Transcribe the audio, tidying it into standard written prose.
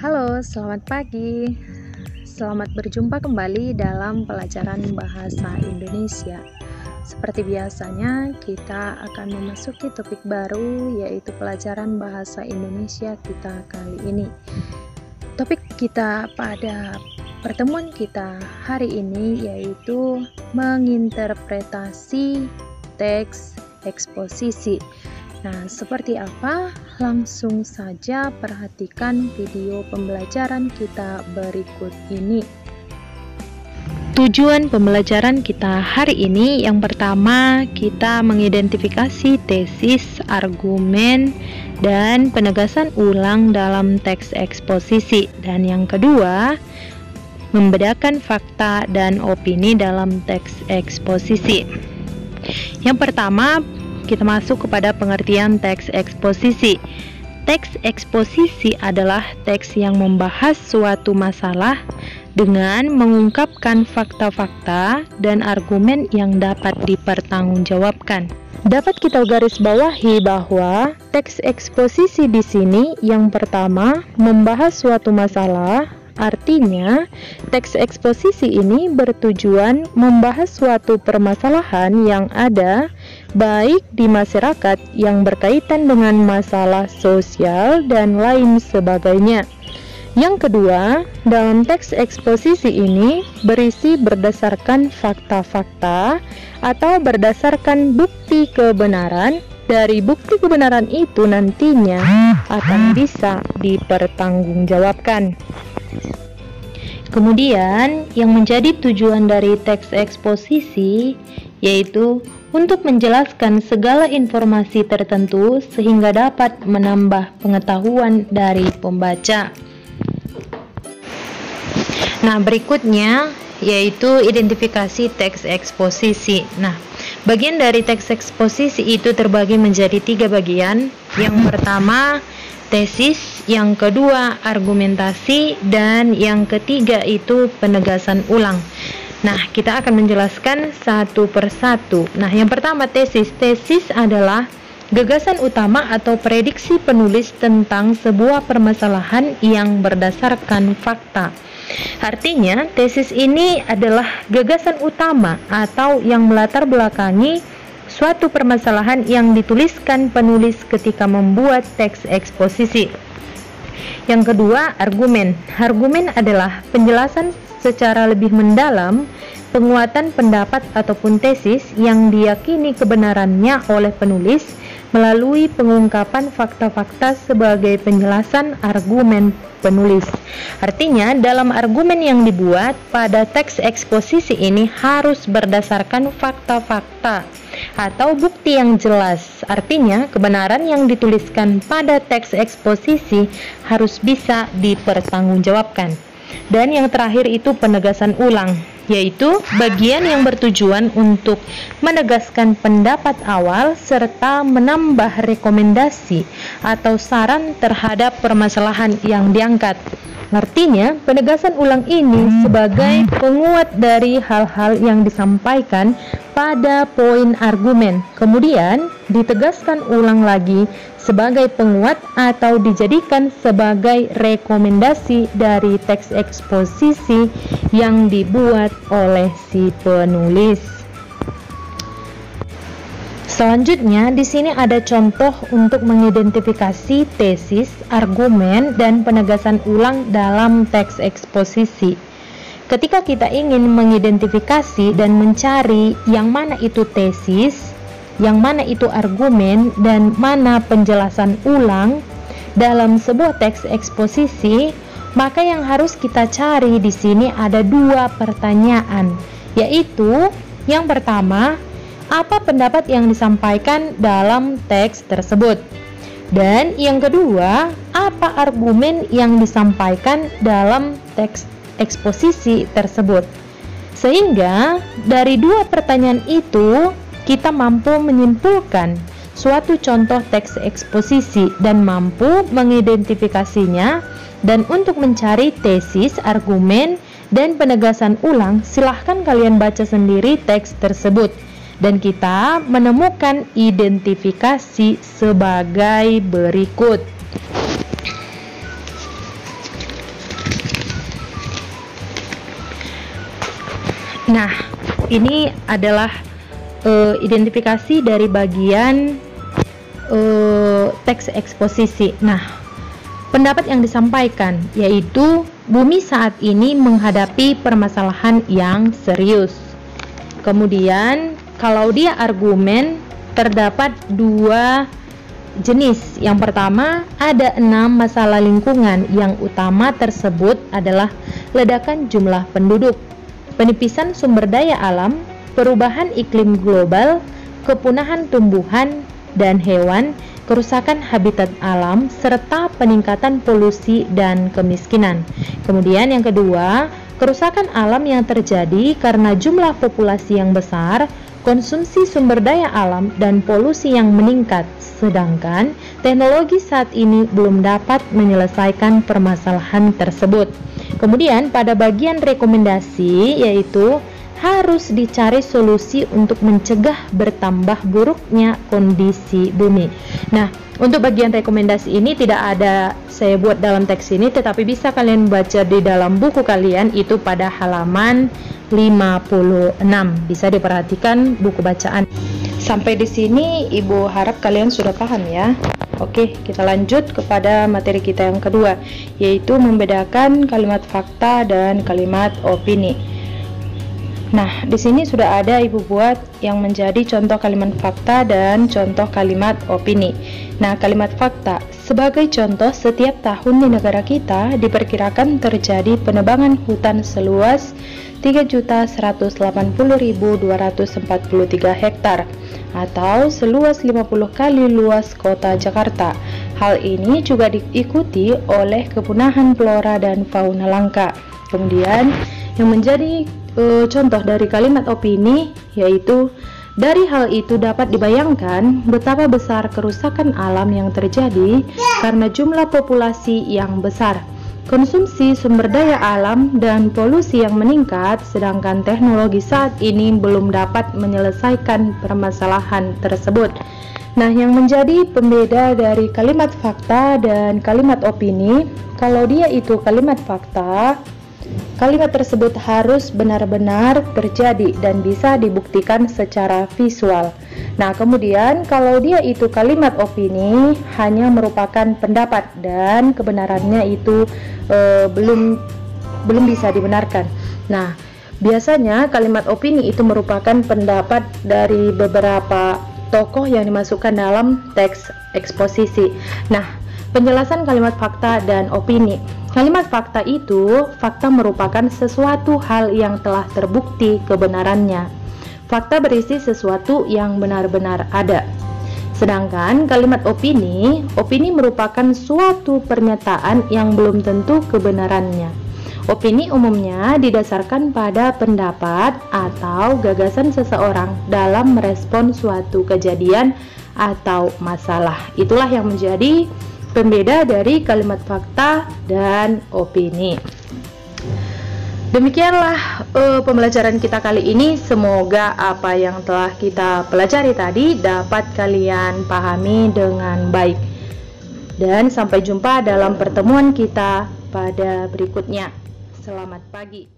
Halo, selamat pagi. Selamat berjumpa kembali dalam pelajaran bahasa Indonesia. Seperti biasanya, kita akan memasuki topik baru, yaitu pelajaran bahasa Indonesia kita kali ini. Topik kita pada pertemuan kita hari ini yaitu menginterpretasi teks eksposisi. Nah, seperti apa? Langsung saja perhatikan video pembelajaran kita berikut ini. Tujuan pembelajaran kita hari ini, yang pertama, kita mengidentifikasi tesis, argumen, dan penegasan ulang dalam teks eksposisi. Dan yang kedua, membedakan fakta dan opini dalam teks eksposisi. Yang pertama, kita masuk kepada pengertian teks eksposisi. Teks eksposisi adalah teks yang membahas suatu masalah dengan mengungkapkan fakta-fakta dan argumen yang dapat dipertanggungjawabkan. Dapat kita garis bawahi bahwa teks eksposisi di sini yang pertama membahas suatu masalah. Artinya, teks eksposisi ini bertujuan membahas suatu permasalahan yang ada baik di masyarakat yang berkaitan dengan masalah sosial dan lain sebagainya. Yang kedua, dalam teks eksposisi ini berisi berdasarkan fakta-fakta atau berdasarkan bukti kebenaran. Dari bukti kebenaran itu nantinya akan bisa dipertanggungjawabkan. Kemudian, yang menjadi tujuan dari teks eksposisi yaitu untuk menjelaskan segala informasi tertentu sehingga dapat menambah pengetahuan dari pembaca. Nah, berikutnya yaitu identifikasi teks eksposisi. Nah, bagian dari teks eksposisi itu terbagi menjadi 3 bagian. Yang pertama, tesis, yang kedua argumentasi, dan yang ketiga itu penegasan ulang. Nah, kita akan menjelaskan satu persatu. Nah, yang pertama tesis. Tesis adalah gagasan utama atau prediksi penulis tentang sebuah permasalahan yang berdasarkan fakta. Artinya, tesis ini adalah gagasan utama atau yang melatar belakangi suatu permasalahan yang dituliskan penulis ketika membuat teks eksposisi. Yang kedua, argumen. Argumen adalah penjelasan secara lebih mendalam, penguatan pendapat ataupun tesis yang diyakini kebenarannya oleh penulis melalui pengungkapan fakta-fakta sebagai penjelasan argumen penulis. Artinya, dalam argumen yang dibuat pada teks eksposisi ini harus berdasarkan fakta-fakta atau bukti yang jelas. Artinya, kebenaran yang dituliskan pada teks eksposisi harus bisa dipertanggungjawabkan. Dan yang terakhir itu penegasan ulang, yaitu bagian yang bertujuan untuk menegaskan pendapat awal serta menambah rekomendasi atau saran terhadap permasalahan yang diangkat. Artinya, penegasan ulang ini sebagai penguat dari hal-hal yang disampaikan pada poin argumen, kemudian ditegaskan ulang lagi sebagai penguat atau dijadikan sebagai rekomendasi dari teks eksposisi yang dibuat oleh si penulis. Selanjutnya, di sini ada contoh untuk mengidentifikasi tesis, argumen, dan penegasan ulang dalam teks eksposisi. Ketika kita ingin mengidentifikasi dan mencari yang mana itu tesis, yang mana itu argumen, dan mana penjelasan ulang dalam sebuah teks eksposisi, maka yang harus kita cari di sini ada 2 pertanyaan, yaitu yang pertama, apa pendapat yang disampaikan dalam teks tersebut? Dan yang kedua, apa argumen yang disampaikan dalam teks eksposisi tersebut? Sehingga dari 2 pertanyaan itu kita mampu menyimpulkan suatu contoh teks eksposisi dan mampu mengidentifikasinya. Dan untuk mencari tesis, argumen, dan penegasan ulang, silahkan kalian baca sendiri teks tersebut. Dan kita menemukan identifikasi sebagai berikut. Nah, ini adalah identifikasi dari bagian teks eksposisi. Nah, pendapat yang disampaikan yaitu bumi saat ini menghadapi permasalahan yang serius. Kemudian, kalau dia argumen, terdapat dua jenis. Yang pertama, ada 6 masalah lingkungan yang utama tersebut adalah ledakan jumlah penduduk, penipisan sumber daya alam, perubahan iklim global, kepunahan tumbuhan dan hewan, kerusakan habitat alam, serta peningkatan polusi dan kemiskinan. Kemudian yang kedua, kerusakan alam yang terjadi karena jumlah populasi yang besar, konsumsi sumber daya alam, dan polusi yang meningkat. Sedangkan teknologi saat ini belum dapat menyelesaikan permasalahan tersebut. Kemudian pada bagian rekomendasi yaitu harus dicari solusi untuk mencegah bertambah buruknya kondisi bumi. Nah, untuk bagian rekomendasi ini tidak ada saya buat dalam teks ini, tetapi bisa kalian baca di dalam buku kalian itu pada halaman 56. Bisa diperhatikan buku bacaan. Sampai di sini Ibu harap kalian sudah paham ya. Oke, kita lanjut kepada materi kita yang kedua, yaitu membedakan kalimat fakta dan kalimat opini. Nah, di sini sudah ada Ibu buat yang menjadi contoh kalimat fakta dan contoh kalimat opini. Nah, kalimat fakta, sebagai contoh, setiap tahun di negara kita diperkirakan terjadi penebangan hutan seluas 3.180.243 hektar atau seluas 50 kali luas kota Jakarta. Hal ini juga diikuti oleh kepunahan flora dan fauna langka. Kemudian yang menjadi contoh dari kalimat opini yaitu dari hal itu dapat dibayangkan betapa besar kerusakan alam yang terjadi karena jumlah populasi yang besar, konsumsi sumber daya alam, dan polusi yang meningkat, sedangkan teknologi saat ini belum dapat menyelesaikan permasalahan tersebut. Nah, yang menjadi pembeda dari kalimat fakta dan kalimat opini, kalau dia itu kalimat fakta, kalimat tersebut harus benar-benar terjadi dan bisa dibuktikan secara visual. Nah, kemudian kalau dia itu kalimat opini, hanya merupakan pendapat dan kebenarannya itu belum bisa dibenarkan. Nah, biasanya kalimat opini itu merupakan pendapat dari beberapa tokoh yang dimasukkan dalam teks eksposisi. Nah, penjelasan kalimat fakta dan opini. Kalimat fakta itu, fakta merupakan sesuatu hal yang telah terbukti kebenarannya. Fakta berisi sesuatu yang benar-benar ada. Sedangkan kalimat opini, opini merupakan suatu pernyataan yang belum tentu kebenarannya. Opini umumnya didasarkan pada pendapat atau gagasan seseorang dalam merespon suatu kejadian atau masalah. Itulah yang menjadi pembeda dari kalimat fakta dan opini. Demikianlah pembelajaran kita kali ini. Semoga apa yang telah kita pelajari tadi dapat kalian pahami dengan baik. Dan sampai jumpa dalam pertemuan kita pada berikutnya. Selamat pagi.